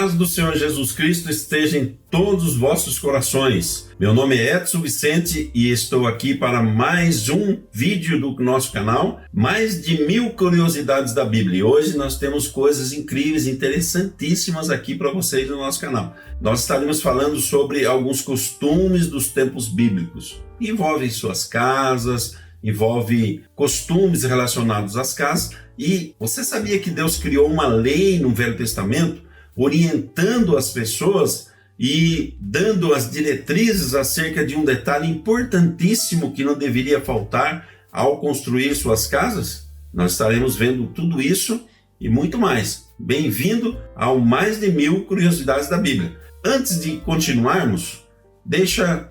paz do Senhor Jesus Cristo esteja em todos os vossos corações. Meu nome é Edson Vicente e estou aqui para mais um vídeo do nosso canal, mais de 1000 curiosidades da Bíblia. E hoje nós temos coisas incríveis, interessantíssimas aqui para vocês no nosso canal. Nós estaremos falando sobre alguns costumes dos tempos bíblicos. Envolve suas casas, envolve costumes relacionados às casas. E você sabia que Deus criou uma lei no Velho Testamento orientando as pessoas e dando as diretrizes acerca de um detalhe importantíssimo que não deveria faltar ao construir suas casas? Nós estaremos vendo tudo isso e muito mais. Bem-vindo ao mais de 1000 curiosidades da Bíblia. Antes de continuarmos, deixa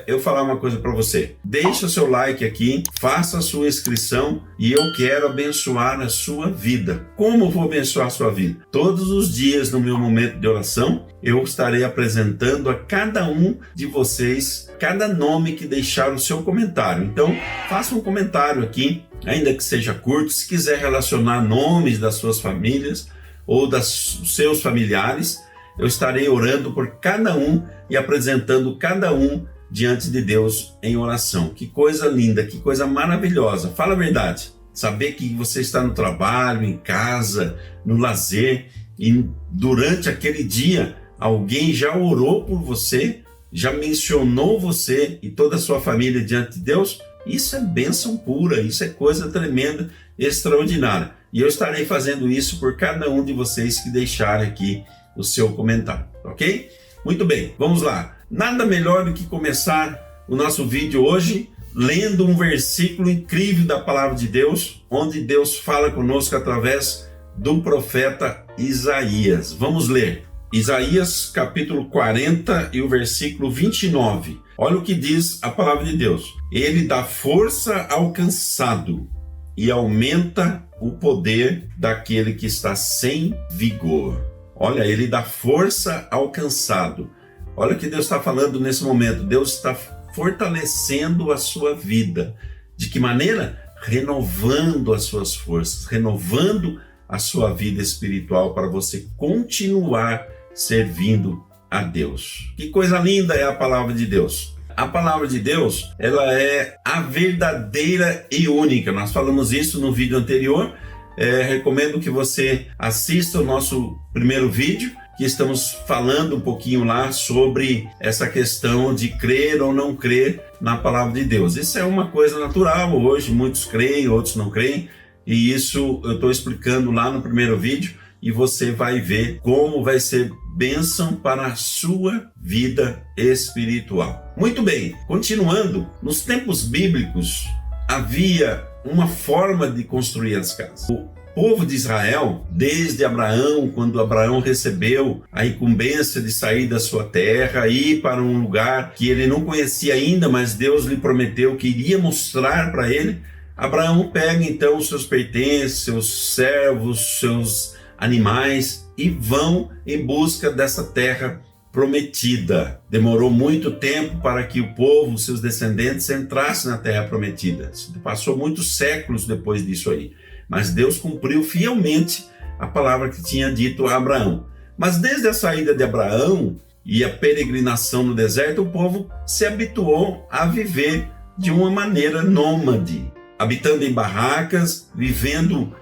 eu falar uma coisa para você. Deixa o seu like aqui, faça a sua inscrição e eu quero abençoar a sua vida. Como eu vou abençoar a sua vida? Todos os dias no meu momento de oração, eu estarei apresentando a cada um de vocês, cada nome que deixar o seu comentário. Então, faça um comentário aqui, ainda que seja curto, se quiser relacionar nomes das suas famílias ou dos seus familiares. Eu estarei orando por cada um e apresentando cada um diante de Deus em oração. Que coisa linda, que coisa maravilhosa. Fala a verdade. Saber que você está no trabalho, em casa, no lazer, e durante aquele dia alguém já orou por você, já mencionou você e toda a sua família diante de Deus. Isso é bênção pura, isso é coisa tremenda, extraordinária. E eu estarei fazendo isso por cada um de vocês que deixarem aqui o seu comentário, ok? Muito bem, vamos lá. Nada melhor do que começar o nosso vídeo hoje lendo um versículo incrível da palavra de Deus, onde Deus fala conosco através do profeta Isaías. Vamos ler. Isaías capítulo 40 e o versículo 29. Olha o que diz a palavra de Deus. Ele dá força ao cansado e aumenta o poder daquele que está sem vigor. Olha, ele dá força ao cansado. Olha o que Deus está falando nesse momento. Deus está fortalecendo a sua vida. De que maneira? Renovando as suas forças, renovando a sua vida espiritual para você continuar servindo a Deus. Que coisa linda é a palavra de Deus. A palavra de Deus, ela é a verdadeira e única. Nós falamos isso no vídeo anterior. Recomendo que você assista o nosso primeiro vídeo, que estamos falando um pouquinho lá sobre essa questão de crer ou não crer na palavra de Deus. Isso é uma coisa natural, hoje muitos creem, outros não creem, e isso eu estou explicando lá no primeiro vídeo, e você vai ver como vai ser bênção para a sua vida espiritual. Muito bem, continuando, nos tempos bíblicos havia uma forma de construir as casas. O povo de Israel, desde Abraão, quando Abraão recebeu a incumbência de sair da sua terra e ir para um lugar que ele não conhecia ainda, mas Deus lhe prometeu que iria mostrar para ele, Abraão pega então os seus pertences, seus servos, seus animais e vão em busca dessa terra prometida. Demorou muito tempo para que o povo, seus descendentes, entrassem na terra prometida. Passou muitos séculos depois disso aí. Mas Deus cumpriu fielmente a palavra que tinha dito a Abraão. Mas desde a saída de Abraão e a peregrinação no deserto, o povo se habituou a viver de uma maneira nômade, habitando em barracas, vivendo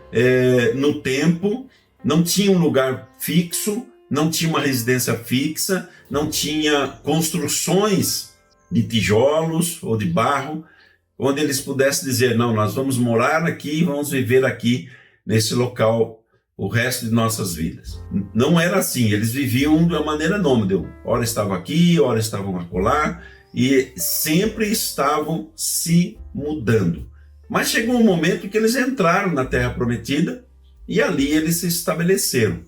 no tempo, não tinha um lugar fixo, não tinha uma residência fixa, não tinha construções de tijolos ou de barro, onde eles pudessem dizer, não, nós vamos morar aqui, vamos viver aqui nesse local o resto de nossas vidas. Não era assim, eles viviam de uma maneira nômade. Ora estavam aqui, ora estavam acolá, e sempre estavam se mudando. Mas chegou um momento que eles entraram na Terra Prometida e ali eles se estabeleceram.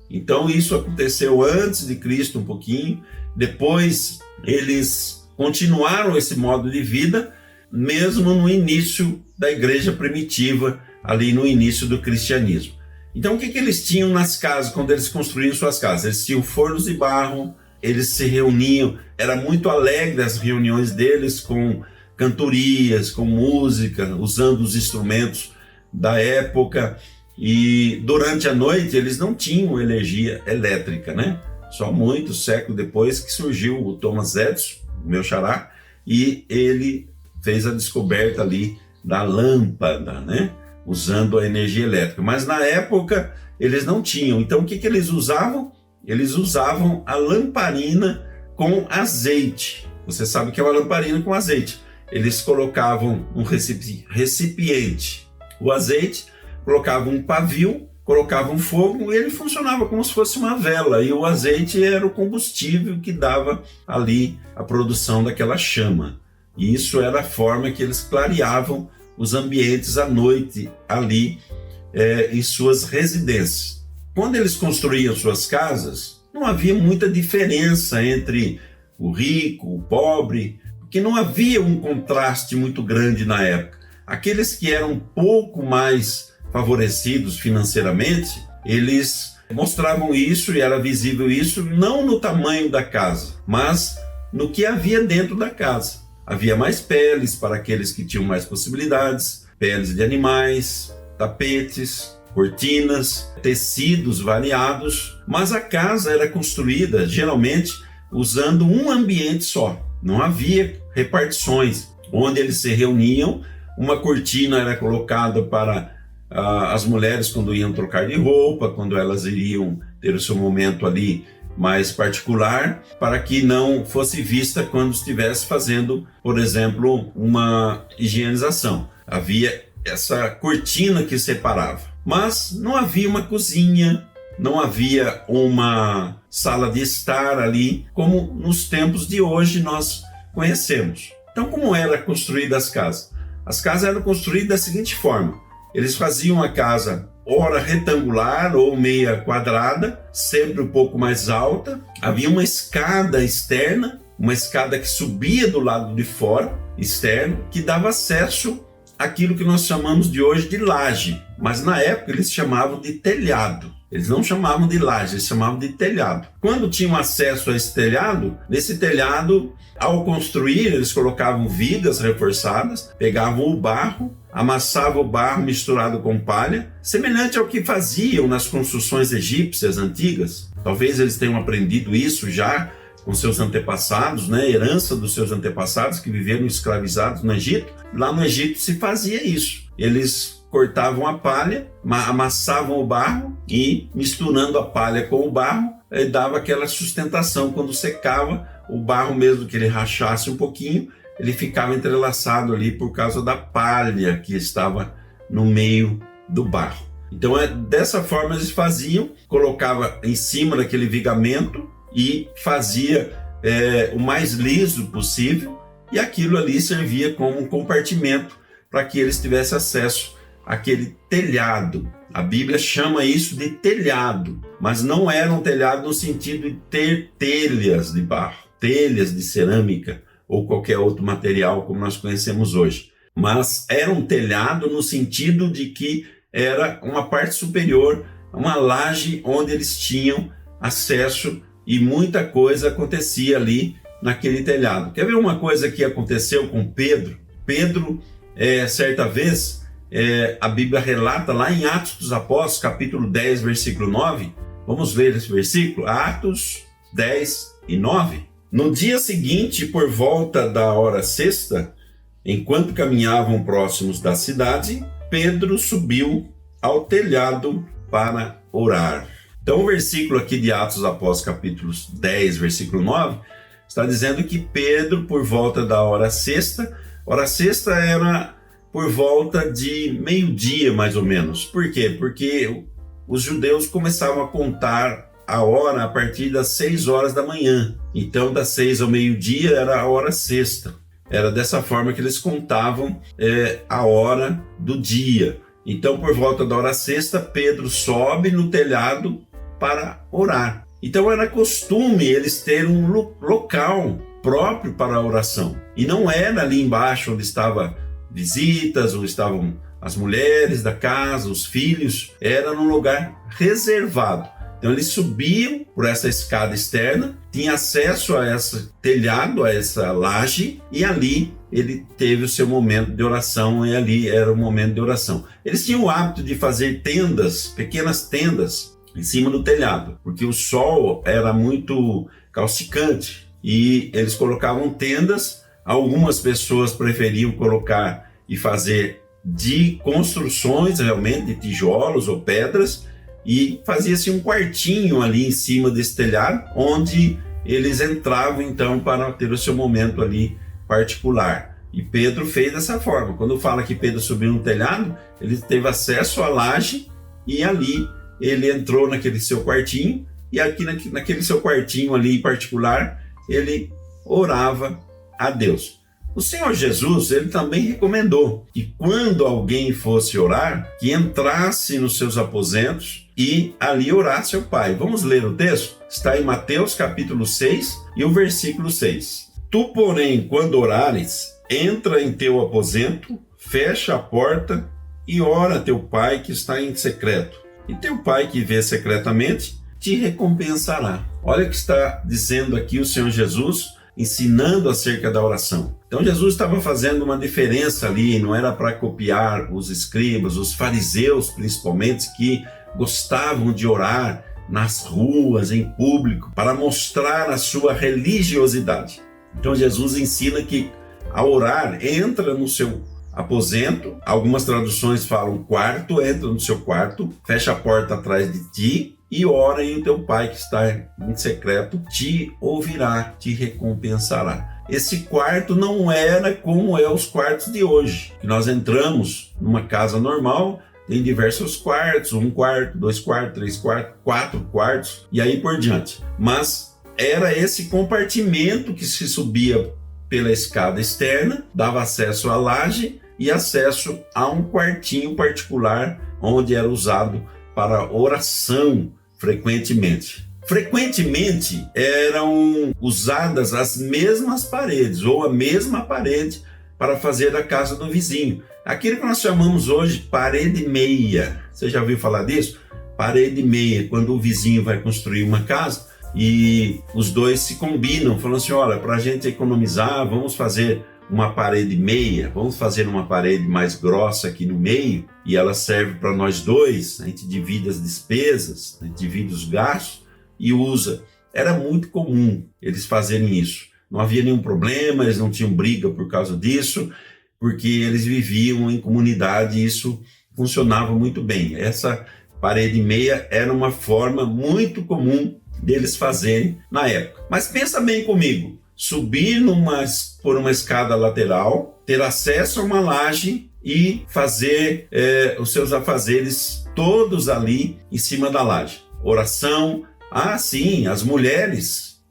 Então isso aconteceu antes de Cristo um pouquinho, depois eles continuaram esse modo de vida, mesmo no início da igreja primitiva, ali no início do cristianismo. Então o que eles tinham nas casas, quando eles construíam suas casas? Eles tinham fornos de barro, eles se reuniam, era muito alegre as reuniões deles com cantorias, com música, usando os instrumentos da época. E durante a noite eles não tinham energia elétrica, né? Só muitos séculos depois que surgiu o Thomas Edison, meu xará, e ele fez a descoberta ali da lâmpada, né? Usando a energia elétrica. Mas na época eles não tinham. Então o que eles usavam? Eles usavam a lamparina com azeite. Você sabe que é uma lamparina com azeite. Eles colocavam um recipiente, o azeite, colocavam um pavio, colocavam fogo e ele funcionava como se fosse uma vela. E o azeite era o combustível que dava ali a produção daquela chama. E isso era a forma que eles clareavam os ambientes à noite ali em suas residências. Quando eles construíam suas casas, não havia muita diferença entre o rico, o pobre, porque não havia um contraste muito grande na época. Aqueles que eram um pouco mais favorecidos financeiramente, eles mostravam isso e era visível isso não no tamanho da casa, mas no que havia dentro da casa. Havia mais peles para aqueles que tinham mais possibilidades, peles de animais, tapetes, cortinas, tecidos variados, mas a casa era construída geralmente usando um ambiente só. Não havia repartições. Onde eles se reuniam, uma cortina era colocada para as mulheres quando iam trocar de roupa, quando elas iriam ter o seu momento ali mais particular, para que não fosse vista quando estivesse fazendo, por exemplo, uma higienização. Havia essa cortina que separava. Mas não havia uma cozinha, não havia uma sala de estar ali, como nos tempos de hoje nós conhecemos. Então, como eram construídas as casas? As casas eram construídas da seguinte forma: eles faziam a casa ora retangular ou meia quadrada, sempre um pouco mais alta. Havia uma escada externa, uma escada que subia do lado de fora, externo, que dava acesso àquilo que nós chamamos de hoje de laje. Mas na época eles chamavam de telhado. Eles não chamavam de laje, eles chamavam de telhado. Quando tinham acesso a esse telhado, nesse telhado, ao construir, eles colocavam vigas reforçadas, pegavam o barro, amassavam o barro misturado com palha, semelhante ao que faziam nas construções egípcias antigas. Talvez eles tenham aprendido isso já com seus antepassados, né? Herança dos seus antepassados que viveram escravizados no Egito. Lá no Egito se fazia isso. Eles cortavam a palha, amassavam o barro e, misturando a palha com o barro, dava aquela sustentação. Quando secava, o barro, mesmo que ele rachasse um pouquinho, ele ficava entrelaçado ali por causa da palha que estava no meio do barro. Então, dessa forma eles faziam, colocava em cima daquele vigamento e fazia o mais liso possível, e aquilo ali servia como um compartimento para que eles tivessem acesso àquele telhado. A Bíblia chama isso de telhado, mas não era um telhado no sentido de ter telhas de barro, telhas de cerâmica ou qualquer outro material como nós conhecemos hoje. Mas era um telhado no sentido de que era uma parte superior, uma laje onde eles tinham acesso e muita coisa acontecia ali naquele telhado. Quer ver uma coisa que aconteceu com Pedro? Pedro, certa vez, a Bíblia relata lá em Atos dos Apóstolos, capítulo 10, versículo 9. Vamos ler esse versículo? Atos 10 e 9. No dia seguinte, por volta da hora sexta, enquanto caminhavam próximos da cidade, Pedro subiu ao telhado para orar. Então o versículo aqui de Atos dos Apóstolos, capítulo 10, versículo 9, está dizendo que Pedro, por volta da hora sexta era por volta de meio-dia, mais ou menos. Por quê? Porque os judeus começavam a contar a hora a partir das 6 horas da manhã. Então, das 6 ao meio-dia era a hora sexta. Era dessa forma que eles contavam a hora do dia. Então, por volta da hora sexta, Pedro sobe no telhado para orar. Então, era costume eles terem um local próprio para a oração. E não era ali embaixo onde estavam visitas, ou estavam as mulheres da casa, os filhos. Era num lugar reservado. Então eles subiam por essa escada externa, tinham acesso a esse telhado, a essa laje, e ali ele teve o seu momento de oração e ali era o momento de oração. Eles tinham o hábito de fazer tendas, pequenas tendas, em cima do telhado, porque o sol era muito causticante e eles colocavam tendas. Algumas pessoas preferiam colocar e fazer de construções realmente, de tijolos ou pedras, e fazia-se um quartinho ali em cima desse telhado, onde eles entravam então para ter o seu momento ali particular. E Pedro fez dessa forma. Quando fala que Pedro subiu no telhado, ele teve acesso à laje e ali ele entrou naquele seu quartinho, e aqui naquele seu quartinho ali em particular, ele orava a Deus. O Senhor Jesus, ele também recomendou que quando alguém fosse orar, que entrasse nos seus aposentos e ali orasse ao Pai. Vamos ler o texto? Está em Mateus capítulo 6 e o versículo 6. Tu, porém, quando orares, entra em teu aposento, fecha a porta e ora a teu Pai que está em secreto. E teu Pai que vê secretamente te recompensará. Olha o que está dizendo aqui o Senhor Jesus, ensinando acerca da oração. Então Jesus estava fazendo uma diferença ali, não era para copiar os escribas, os fariseus principalmente, que gostavam de orar nas ruas, em público, para mostrar a sua religiosidade. Então Jesus ensina que ao orar, entra no seu aposento, algumas traduções falam quarto, entra no seu quarto, fecha a porta atrás de ti e ora, e o teu Pai que está em secreto te ouvirá, te recompensará. Esse quarto não era como é os quartos de hoje, que nós entramos numa casa normal, tem diversos quartos, 1 quarto, 2 quartos, 3 quartos, 4 quartos e aí por diante. Mas era esse compartimento que se subia pela escada externa, dava acesso à laje e acesso a um quartinho particular onde era usado para oração frequentemente. Frequentemente eram usadas as mesmas paredes ou a mesma parede para fazer a casa do vizinho. Aquilo que nós chamamos hoje parede meia. Você já ouviu falar disso? Parede meia, quando o vizinho vai construir uma casa e os dois se combinam, falando assim, olha, para a gente economizar, vamos fazer uma parede meia, vamos fazer uma parede mais grossa aqui no meio e ela serve para nós dois, a gente divide as despesas, a gente divide os gastos e usa. Era muito comum eles fazerem isso. Não havia nenhum problema, eles não tinham briga por causa disso, porque eles viviam em comunidade e isso funcionava muito bem. Essa parede meia era uma forma muito comum deles fazerem na época. Mas pensa bem comigo, subir por uma escada lateral, ter acesso a uma laje e fazer os seus afazeres todos ali em cima da laje. Oração. Ah, sim, as mulheres,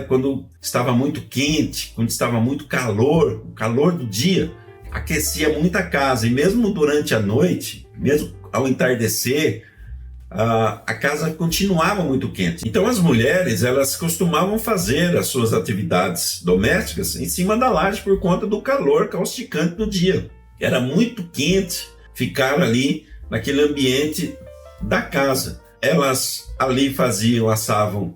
quando estava muito quente, quando estava muito calor, o calor do dia, aquecia muito a casa. E mesmo durante a noite, mesmo ao entardecer, a casa continuava muito quente. Então as mulheres, elas costumavam fazer as suas atividades domésticas em cima da laje por conta do calor causticante do dia. Era muito quente ficar ali naquele ambiente da casa. Elas ali assavam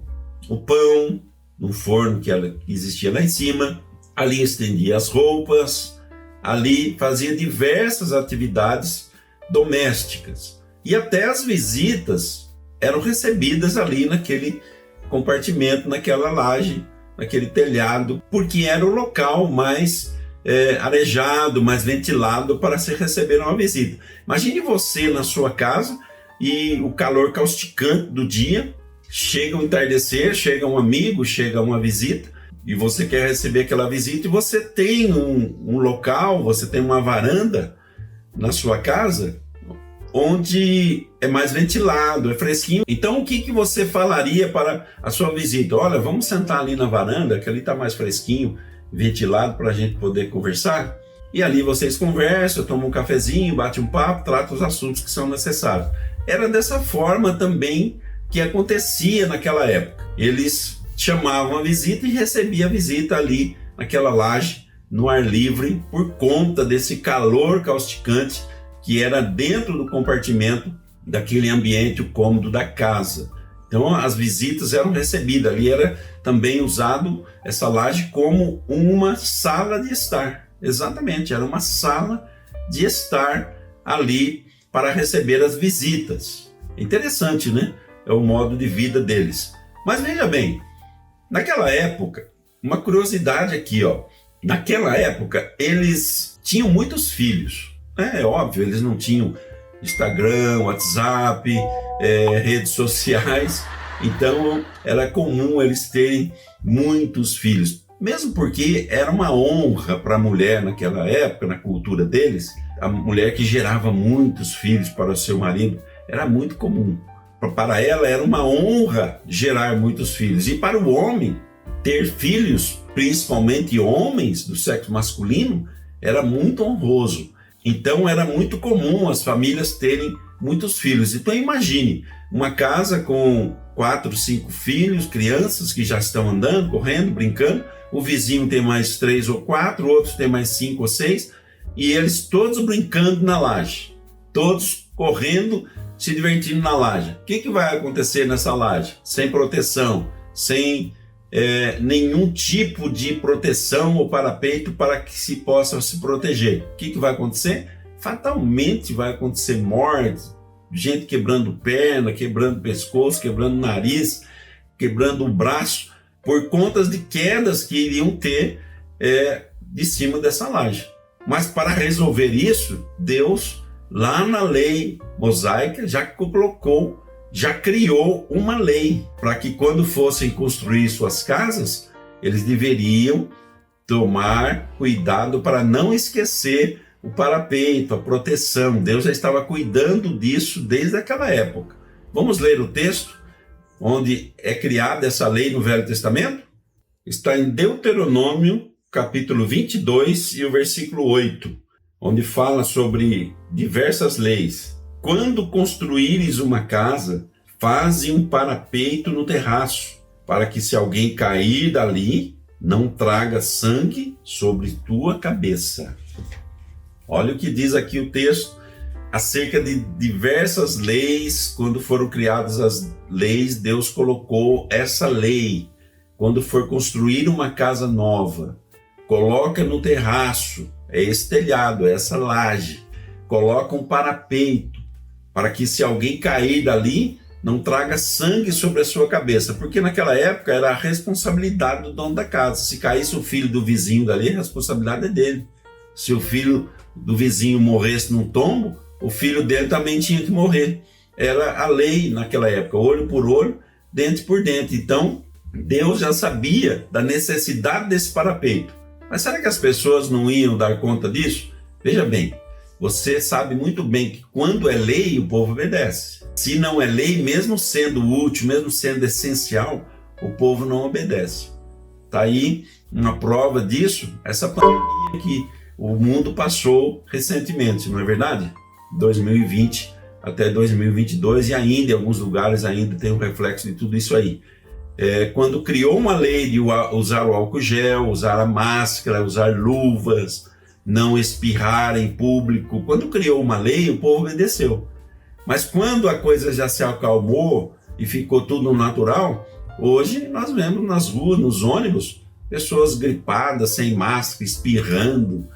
o pão no forno que existia lá em cima, ali estendia as roupas, ali fazia diversas atividades domésticas. E até as visitas eram recebidas ali naquele compartimento, naquela laje, naquele telhado, porque era o local mais arejado, mais ventilado para se receber uma visita. Imagine você na sua casa e o calor causticante do dia, chega o entardecer, chega um amigo, chega uma visita, e você quer receber aquela visita e você tem um local, você tem uma varanda na sua casa, onde é mais ventilado, é fresquinho. Então, o que você falaria para a sua visita? Olha, vamos sentar ali na varanda, que ali está mais fresquinho, ventilado, para a gente poder conversar. E ali vocês conversam, tomam um cafezinho, batem um papo, tratam os assuntos que são necessários. Era dessa forma também que acontecia naquela época. Eles chamavam a visita e recebiam a visita ali naquela laje, no ar livre, por conta desse calor causticante que era dentro do compartimento daquele ambiente, o cômodo da casa. Então as visitas eram recebidas, ali era também usado essa laje como uma sala de estar. exatamente, era uma sala de estar ali para receber as visitas. Interessante, né? É o modo de vida deles. Mas veja bem, naquela época, uma curiosidade aqui, ó. Naquela época, eles tinham muitos filhos. É óbvio, eles não tinham Instagram, WhatsApp, redes sociais. Então, era comum eles terem muitos filhos. Mesmo porque era uma honra para a mulher naquela época, na cultura deles, a mulher que gerava muitos filhos para o seu marido, era muito comum. Para ela era uma honra gerar muitos filhos. E para o homem, ter filhos, principalmente homens do sexo masculino, era muito honroso. Então era muito comum as famílias terem muitos filhos. Então imagine, uma casa com 4, 5 filhos, crianças que já estão andando, correndo, brincando, o vizinho tem mais 3 ou 4, outros tem mais 5 ou 6, e eles todos brincando na laje, todos correndo, se divertindo na laje. O que vai acontecer nessa laje? Sem proteção, sem nenhum tipo de proteção ou parapeito para que se possa se proteger. O que vai acontecer? Fatalmente vai acontecer morte, gente quebrando perna, quebrando pescoço, quebrando nariz, quebrando o braço, por conta de quedas que iriam ter de cima dessa laje. Mas para resolver isso, Deus, lá na lei mosaica, já colocou, já criou uma lei para que quando fossem construir suas casas, eles deveriam tomar cuidado para não esquecer o parapeito, a proteção. Deus já estava cuidando disso desde aquela época. Vamos ler o texto onde é criada essa lei no Velho Testamento? Está em Deuteronômio, capítulo 22 e o versículo 8, onde fala sobre diversas leis. Quando construíres uma casa, faze um parapeito no terraço, para que se alguém cair dali, não traga sangue sobre tua cabeça. Olha o que diz aqui o texto acerca de diversas leis. Quando foram criadas as leis, Deus colocou essa lei. Quando for construir uma casa nova, coloca no terraço, é esse telhado, é essa laje, coloca um parapeito, para que se alguém cair dali, não traga sangue sobre a sua cabeça, porque naquela época era a responsabilidade do dono da casa. Se caísse o filho do vizinho dali, a responsabilidade é dele. Se o filho do vizinho morresse num tombo, o filho dele também tinha que morrer. Era a lei naquela época, olho por olho, dente por dente. Então, Deus já sabia da necessidade desse parapeito. Mas será que as pessoas não iam dar conta disso? Veja bem, você sabe muito bem que quando é lei, o povo obedece. Se não é lei, mesmo sendo útil, mesmo sendo essencial, o povo não obedece. Está aí uma prova disso, essa pandemia que o mundo passou recentemente, não é verdade? 2020 até 2022, e ainda em alguns lugares ainda tem um reflexo de tudo isso aí. Quando criou uma lei de usar o álcool gel, usar a máscara, usar luvas, não espirrar em público, quando criou uma lei, o povo obedeceu. Mas quando a coisa já se acalmou e ficou tudo natural, hoje nós vemos nas ruas, nos ônibus, pessoas gripadas, sem máscara, espirrando,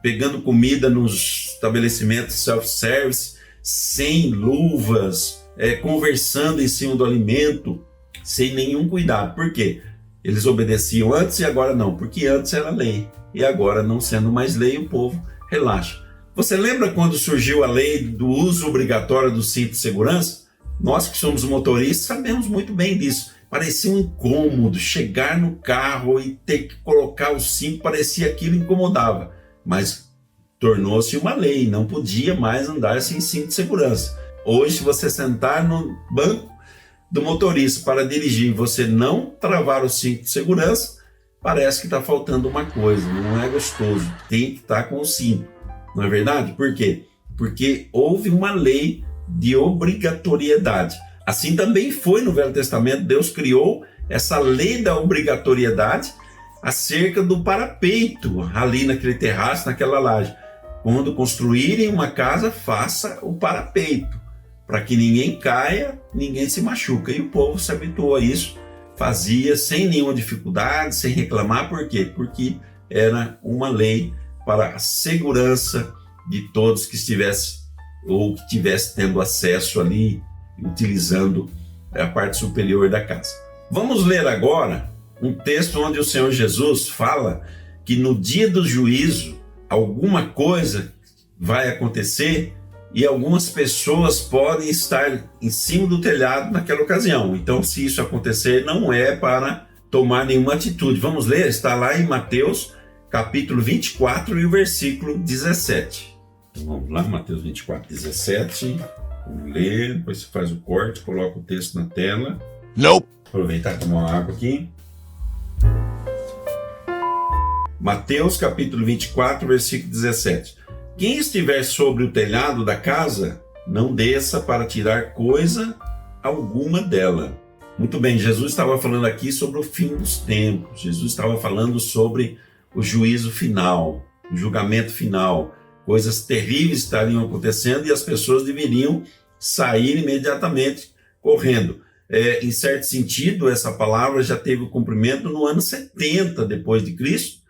pegando comida nos estabelecimentos self-service, sem luvas, conversando em cima do alimento, sem nenhum cuidado. Por quê? Eles obedeciam antes e agora não, porque antes era lei, e agora, não sendo mais lei, o povo relaxa. Você lembra quando surgiu a lei do uso obrigatório do cinto de segurança? Nós que somos motoristas sabemos muito bem disso. Parecia um incômodo chegar no carro e ter que colocar o cinto, parecia aquilo incomodava. Mas tornou-se uma lei, não podia mais andar sem cinto de segurança. Hoje, se você sentar no banco do motorista para dirigir e você não travar o cinto de segurança, parece que está faltando uma coisa, não é gostoso, tem que estar com o cinto. Não é verdade? Por quê? Porque houve uma lei de obrigatoriedade. Assim também foi no Velho Testamento, Deus criou essa lei da obrigatoriedade acerca do parapeito, ali naquele terraço, naquela laje. Quando construírem uma casa, faça o parapeito, para que ninguém caia, ninguém se machuca. E o povo se habituou a isso, fazia sem nenhuma dificuldade, sem reclamar. Por quê? Porque era uma lei para a segurança de todos que estivessem ou que tivessem tendo acesso ali, utilizando a parte superior da casa. Vamos ler agora um texto onde o Senhor Jesus fala que no dia do juízo alguma coisa vai acontecer e algumas pessoas podem estar em cima do telhado naquela ocasião. Então, se isso acontecer, não é para tomar nenhuma atitude. Vamos ler, está lá em Mateus, capítulo 24 e o versículo 17. Então, vamos lá, Mateus 24, 17. Vamos ler, depois você faz o corte, coloca o texto na tela. Nope. Aproveitar e tomar uma água aqui. Mateus, capítulo 24, versículo 17. Quem estiver sobre o telhado da casa, não desça para tirar coisa alguma dela. Muito bem, Jesus estava falando aqui sobre o fim dos tempos. Jesus estava falando sobre o juízo final, o julgamento final. Coisas terríveis estariam acontecendo e as pessoas deveriam sair imediatamente correndo. Em certo sentido, essa palavra já teve o cumprimento no ano 70 depois de Cristo,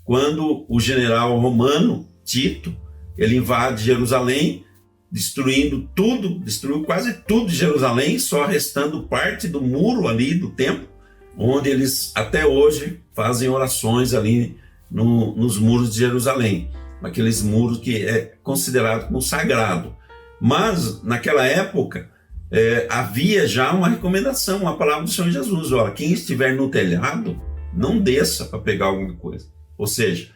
quando o general romano Tito, ele invade Jerusalém, destruindo tudo, destruiu quase tudo de Jerusalém, só restando parte do muro ali do templo, onde eles até hoje fazem orações ali nos muros de Jerusalém, aqueles muros que é considerado como sagrado. Mas naquela época havia já uma recomendação, uma palavra do Senhor Jesus: olha, quem estiver no telhado, não desça para pegar alguma coisa. Ou seja,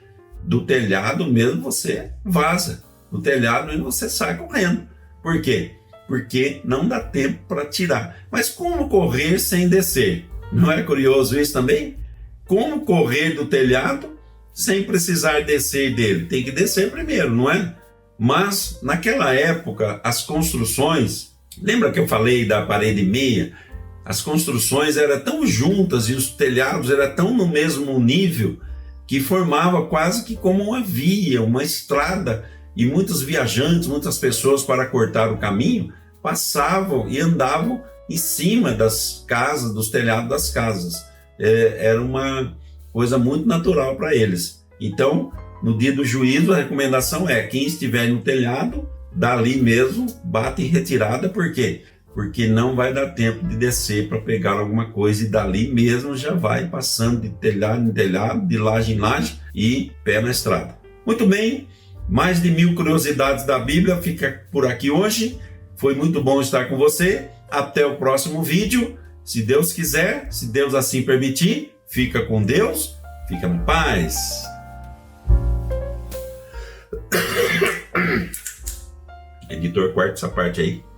do telhado mesmo você vaza, do telhado mesmo você sai correndo. Por quê? Porque não dá tempo para tirar. Mas como correr sem descer? Não é curioso isso também? Como correr do telhado sem precisar descer dele? Tem que descer primeiro, não é? Mas naquela época as construções, lembra que eu falei da parede meia? As construções eram tão juntas e os telhados eram tão no mesmo nível que formava quase que como uma via, uma estrada, e muitos viajantes, muitas pessoas, para cortar o caminho, passavam e andavam em cima das casas, dos telhados das casas. Era uma coisa muito natural para eles. Então, no dia do juízo, a recomendação é: quem estiver no telhado, dali mesmo, bate em retirada. Por quê? Porque não vai dar tempo de descer para pegar alguma coisa, e dali mesmo já vai passando de telhado em telhado, de laje em laje e pé na estrada. Muito bem, mais de 1000 curiosidades da Bíblia fica por aqui hoje. Foi muito bom estar com você. Até o próximo vídeo. Se Deus quiser, se Deus assim permitir, fica com Deus, fica na paz. Editor, corta essa parte aí.